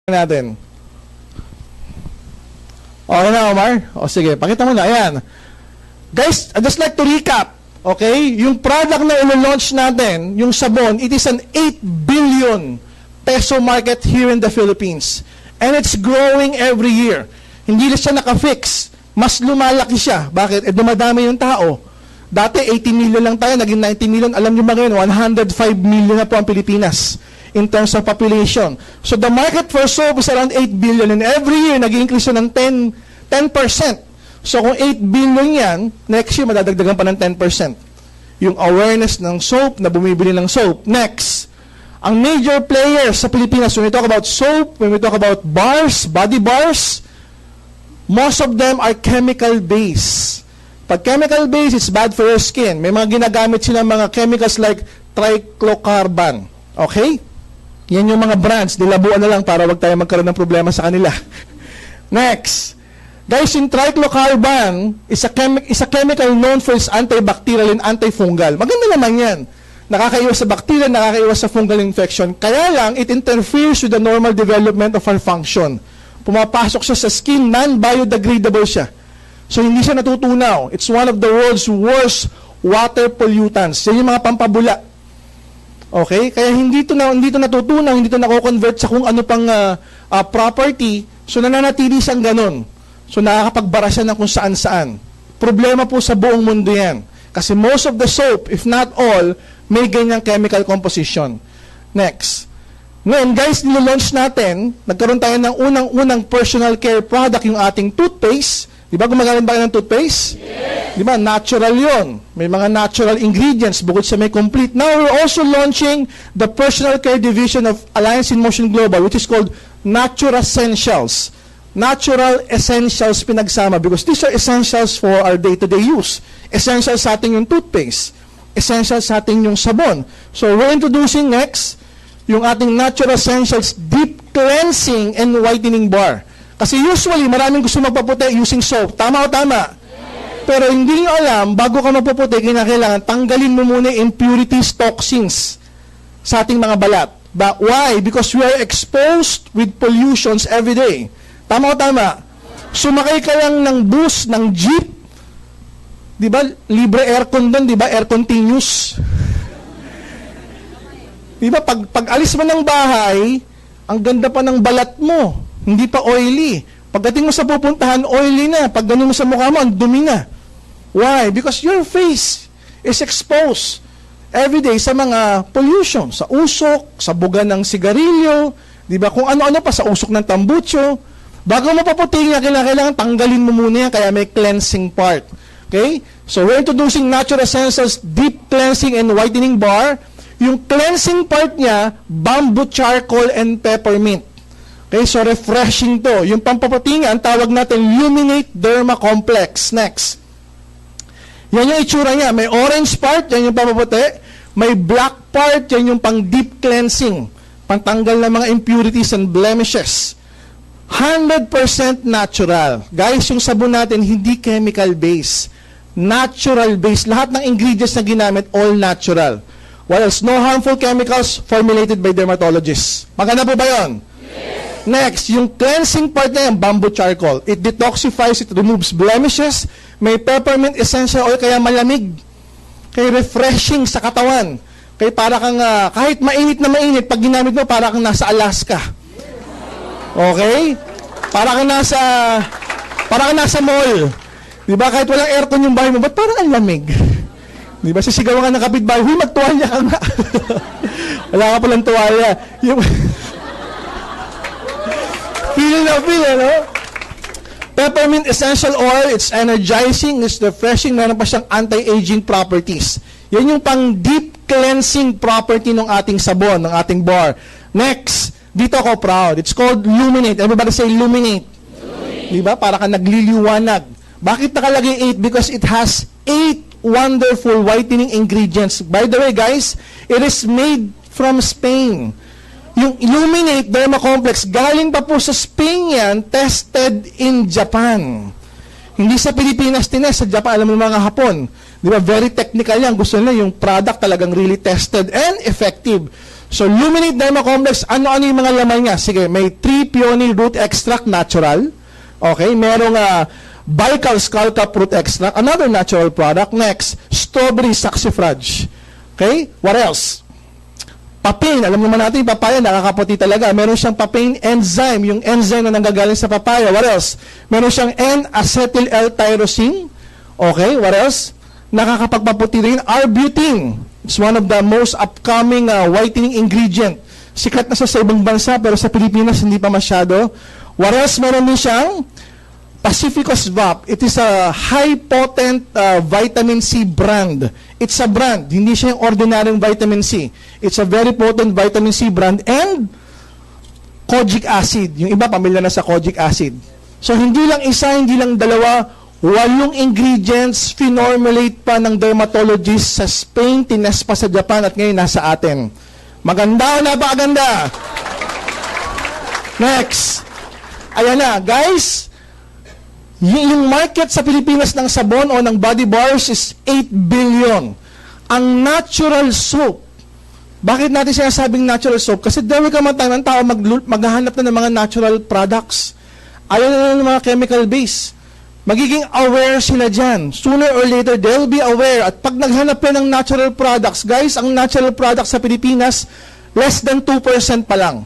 natin. Okay na, Omar? O sige, pakita mo na. Ayan. Guys, I'd just like to recap. Okay? Yung product na ilo-launch natin, yung sabon, it is an 8 billion peso market here in the Philippines. And it's growing every year. Hindi lang siya naka-fix. Mas lumalaki siya. Bakit? Dumadami yung tao. Dati, 80 million lang tayo, naging 90 million. Alam nyo ba ngayon, 105 million na po ang Pilipinas in terms of population. So the market for soap is around 8 billion and every year nag-increase ng 10%. So kung 8 billion yan, next year madadagdagan pa ng 10%. Yung awareness ng soap, na bumibili ng soap. Next, ang major players sa Pilipinas, when we talk about soap, when we talk about bars, body bars, most of them are chemical-based. Pag chemical-based, it's bad for your skin. May mga ginagamit silang mga chemicals like triclocarban. Okay? Yan yung mga brands, nilabuan na lang para wag tayo magkaroon ng problema sa kanila. Next. Guys, yung triclocarban is a chemical known for its antibacterial and antifungal. Maganda naman yan. Nakakaiwas sa bacteria, nakakaiwas sa fungal infection. Kaya lang, it interferes with the normal development of our function. Pumapasok siya sa skin, non-biodegradable siya. So, hindi siya natutunaw. It's one of the world's worst water pollutants. Yan yung mga pampabula. Okay? Kaya hindi ito natutunaw, hindi ito nako-convert sa kung ano pang property. So, nananatili siyang ganun. So, nakakapagbara siya ng kung saan-saan. Problema po sa buong mundo yan. Kasi most of the soap, if not all, may ganyang chemical composition. Next. Ngayon, guys, nilo-launch natin, nagkaroon tayo ng unang personal care product, yung ating toothpaste. Di ba gumagamit ba kayo ng toothpaste? Yes. Di ba? Natural yon. May mga natural ingredients bukod sa may complete. Now, we're also launching the personal care division of Alliance in Motion Global, which is called Natural Essentials. Natural Essentials pinagsama because these are essentials for our day-to-day use. Essentials sa ating yung toothpaste. Essentials sa ating yung sabon. So, we're introducing next yung ating Natural Essentials Deep Cleansing and Whitening Bar. Kasi usually, maraming gusto magpaputi using soap. Tama o tama? Yes. Pero hindi nyo alam, bago ka magpaputi, kinakailangan tanggalin mo muna impurities, toxins sa ating mga balat. But why? Because we are exposed with pollutions every day. Tama o tama? Sumakay ka lang ng bus, ng jeep. Di ba? Libre aircon doon, di ba? Air continuous. Di ba? Pag alis mo ng bahay, ang ganda pa ng balat mo. Hindi pa oily. Pagdating mo sa pupuntahan, oily na. Pag ganun mo sa mukha mo, ang dumi na. Why? Because your face is exposed every day sa mga pollution. Sa usok, sa buga ng sigarilyo, di ba? Kung ano-ano pa, sa usok ng tambucho. Bago mo paputi nga, kailangan tanggalin mo muna yan, kaya may cleansing part. Okay? So, we're introducing Natural Essentials Deep Cleansing and Whitening Bar. Yung cleansing part niya, bamboo charcoal and peppermint. Okay, so refreshing to. Yung pampaputi nga, ang tawag natin Luminate Derma Complex. Next. Yan yung itsura niya. May orange part, yan yung pampaputi. May black part, yan yung pang deep cleansing. Pantanggal ng mga impurities and blemishes. 100% natural. Guys, yung sabon natin, hindi chemical-based. Natural-based. Lahat ng ingredients na ginamit, all natural. What else? No harmful chemicals formulated by dermatologists. Maganda po ba yun? Next, yung cleansing part na yan, bamboo charcoal. It detoxifies, it removes blemishes. May peppermint essential oil, kaya malamig. Kaya refreshing sa katawan. Kaya para kang, kahit mainit na mainit, pag ginamit mo, para kang nasa Alaska. Okay? Para kang nasa mall. Diba? Kahit walang aircon yung bahay mo, ba't parang ang lamig? Diba? Sisigawan ka ng kapitbahay, huy, magtuwalya ka nga. Wala ka palang tuwalya. Yung... Feel na feel, no? Peppermint essential oil, it's energizing, it's refreshing, meron pa siyang anti-aging properties. Yan yung pang deep cleansing property ng ating sabon, ng ating bar. Next, dito ako proud. It's called Luminate. Everybody say Luminate. Diba? Para ka nagliliwanag. Bakit nakalagay 8? Because it has 8 wonderful whitening ingredients. By the way, guys, it is made from Spain. Yung Luminate Derma Complex, galing pa po sa Spain yan, tested in Japan. Hindi sa Pilipinas tinest, sa Japan, alam mo mga Hapon. Di ba? Very technical yan. Gusto nila yung product talagang really tested and effective. So, Luminate Derma Complex, ano-ano yung mga laman niya? Sige, may 3 peony root extract, natural. Okay, merong Baikal skull cap root extract, another natural product. Next, strawberry saxifrage. Okay, what else? Papain, alam naman natin yung papaya, nakakaputi talaga. Meron siyang papain enzyme, yung enzyme na nanggagaling sa papaya. What else? Meron siyang N-acetyl L-tyrosine. Okay, what else? Nakakapagpaputi rin, arbutin. It's one of the most upcoming whitening ingredient. Sikat na sa ibang bansa, pero sa Pilipinas hindi pa masyado. What else? Meron din siyang Pacificus VAP. It is a high-potent vitamin C brand. It's a brand. Hindi siya yung ordinaryong vitamin C. It's a very potent vitamin C brand. And kojic acid. Yung iba, pamilya na sa kojic acid. So, hindi lang isa, hindi lang dalawa, 8 ingredients, finormulate pa ng dermatologist sa Spain, tinest pa sa Japan, at ngayon nasa atin. Maganda o napakaganda? Next. Ayan na, guys. Yung market sa Pilipinas ng sabon o ng body bars is 8 billion. Ang natural soap, bakit natin sinasabing natural soap? Kasi dami ka ng tao maghahanap na ng mga natural products. Ayaw na ng mga chemical base. Magiging aware sila dyan. Sooner or later, they'll be aware. At pag naghanap yan ng natural products, guys, ang natural products sa Pilipinas, less than 2% pa lang.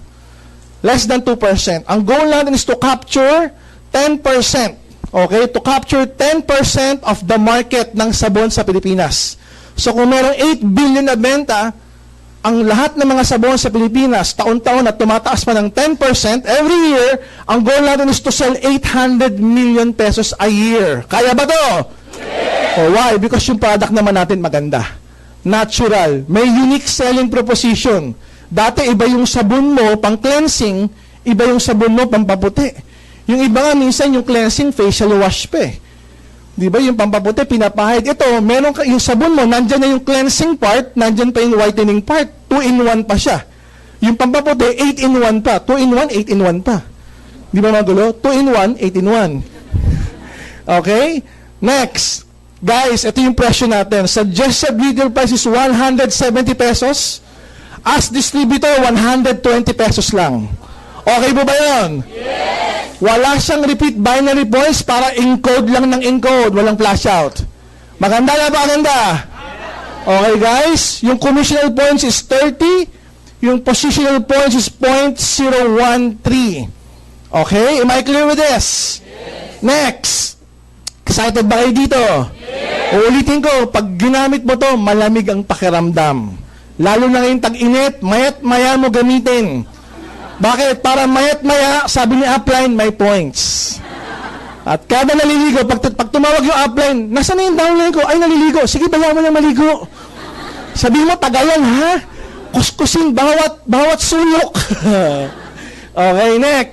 Less than 2%. Ang goal natin is to capture 10%. Okay? To capture 10% of the market ng sabon sa Pilipinas. So kung merong 8 billion na benta, ang lahat ng mga sabon sa Pilipinas, taon-taon at tumataas pa ng 10%, every year, ang goal natin is to sell 800 million pesos a year. Kaya ba to? Yes! Oh, why? Because yung product naman natin maganda. Natural. May unique selling proposition. Dati, iba yung sabon mo pang cleansing, iba yung sabon mo pang paputi. Yung iba nga, minsan yung cleansing, facial wash pa eh. Di ba, yung pampaputi, pinapahid. Ito, meron ka, yung sabon mo, nandyan na yung cleansing part, nandyan pa yung whitening part. 2-in-1 pa siya. Yung pampaputi, 8-in-1 pa. 2-in-1, 8-in-1 pa. Di ba magulo? 2-in-1, 8-in-1. Okay? Next. Guys, ito yung presyo natin. Suggested retail price is 170 pesos. As distributor, 120 pesos lang. Okay po ba yun? Yes! Wala siyang repeat binary points para encode lang ng encode. Walang flash out. Maganda na ba? Maganda? Okay guys? Yung commissional points is 30. Yung positional points is 0.013. Okay? Am I clear with this? Yes. Next. Excited ba kayo dito? Yes. Uulitin ko, pag ginamit mo to, malamig ang pakiramdam. Lalo na ngayong tag-init, mayat maya mo gamitin. Bakit? Para mayat-maya, sabi ni upline, may points. At kada naliligo, pag tumawag yung upline, nasaan na yung downline ko? Ay, naliligo. Sige, bayaw mo na maligo. Sabi mo, tagayan, ha? Kuskusin, bawat sulok. Okay, next.